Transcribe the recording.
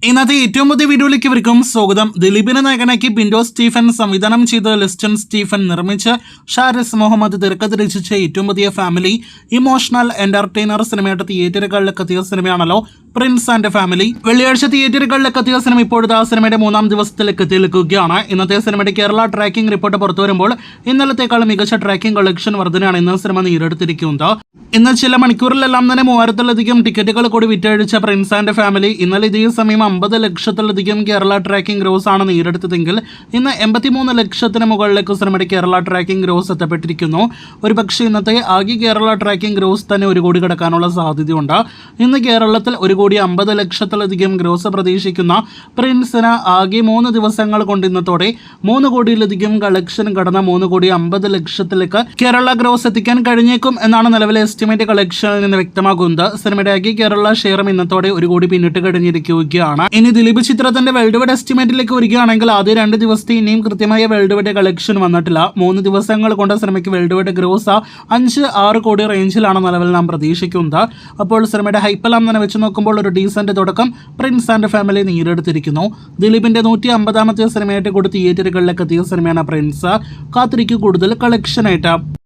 ഇന്നത്തെ ഏറ്റവും പുതിയ വീഡിയോയിലേക്ക് ഇവർക്കും സ്വാഗതം. ദിലീപിനെ നായകനാക്കി ബിൻഡോ സ്റ്റീഫൻ സംവിധാനം ചെയ്ത് ലിസ്റ്റൺ സ്റ്റീഫൻ നിർമ്മിച്ച് ഷാരിസ് മുഹമ്മദ് തിരക്കഥ രചിച്ച ഏറ്റവും പുതിയ ഫാമിലി ഇമോഷണൽ എന്റർടൈനർ സിനിമയായിട്ട് തിയേറ്ററുകളിലേക്ക് എത്തിയ സിനിമയാണല്ലോ പ്രിൻസ് ആൻഡ് ഫാമിലി. വെള്ളിയാഴ്ച തിയേറ്ററുകളിലേക്ക് എത്തിയ സിനിമ ഇപ്പോഴത്തെ ആ സിനിമയുടെ 3-ാം ദിവസത്തിലേക്ക് എത്തി നിൽക്കുകയാണ്. ഇന്നത്തെ സിനിമയുടെ കേരള ട്രാക്കിംഗ് റിപ്പോർട്ട് പുറത്തു വരുമ്പോൾ ഇന്നലത്തേക്കാളും മികച്ച ട്രാക്കിംഗ് കളക്ഷൻ വർധനയാണ് ഇന്ന് സിനിമ നേടിയെടുത്തിരിക്കുന്നത്. ഇന്ന് ചില മണിക്കൂറിലെല്ലാം തന്നെ 3000-ലധികം ടിക്കറ്റുകൾ കൂടി വിറ്റഴിച്ച പ്രിൻസ് ആൻഡ് ഫാമിലി ഇന്നലെ ഇതേ സമയം 50 ലക്ഷത്തിലധികം കേരള ട്രാക്കിംഗ് ഗ്രോസ് ആണ് നേടിയെടുത്തതെങ്കിൽ ഇന്ന് 83 ലക്ഷത്തിന് മുകളിലേക്ക് സിനിമയുടെ കേരള ട്രാക്കിംഗ് ഗ്രോസ് എത്തപ്പെട്ടിരിക്കുന്നു. ഒരുപക്ഷെ ഇന്നത്തെ ആകെ കേരള ട്രാക്കിംഗ് ഗ്രോസ് തന്നെ 1 കോടി കടക്കാനുള്ള സാധ്യതയുണ്ട്. ഇന്ന് കേരളത്തിൽ 1,50 ലക്ഷത്തിലധികം ഗ്രോസ് പ്രതീക്ഷിക്കുന്ന പ്രിൻസിന് ആകെ 3 ദിവസങ്ങൾ കൊണ്ട് ഇന്നത്തോടെ 3 കോടിയിലധികം കളക്ഷൻ കടന്ന 3,50 ലക്ഷത്തിലേക്ക് കേരള ഗ്രോസ് എത്തിക്കാൻ കഴിഞ്ഞേക്കും എന്നാണ് നിലവിലെ എസ്റ്റിമേറ്റ് കളക്ഷനിൽ നിന്ന് വ്യക്തമാകുന്നത്. സിനിമയുടെ ആകെ കേരള ഷെയറും ഇന്നത്തോടെ 1 കോടി പിന്നിട്ട് കഴിഞ്ഞിരിക്കുകയാണ്. ഇനി ദിലീപ് ചിത്രത്തിന്റെ വേൾഡ് വൈഡ് എസ്റ്റിമേറ്റിലേക്ക് വരികയാണെങ്കിൽ ആദ്യ 2 ദിവസത്തെ ഇനിയും കൃത്യമായ വേൾഡ് വൈഡ് കളക്ഷൻ വന്നിട്ടില്ല. 3 ദിവസങ്ങൾ കൊണ്ട് സിനിമയ്ക്ക് വേൾഡ് വൈഡ് ഗ്രോസ് 5-6 കോടി റേഞ്ചിലാണ് നിലവിൽ നാം പ്രതീക്ഷിക്കുന്നത്. അപ്പോൾ സിനിമയുടെ ഹൈപ്പെല്ലാം തന്നെ വെച്ച് നോക്കുമ്പോൾ ഒരു ഡീസന്റ് തുടക്കം പ്രിൻസ് ആൻഡ് ഫാമിലി നേടിയെടുത്തിരിക്കുന്നു. ദിലീപിന്റെ 150-ാമത്തെ സിനിമയായിട്ട് കൂടി തിയേറ്ററുകളിലേക്ക് എത്തിയ സിനിമയാണ് പ്രിൻസ്. കാത്തിരിക്കും കൂടുതൽ കളക്ഷനായിട്ട്.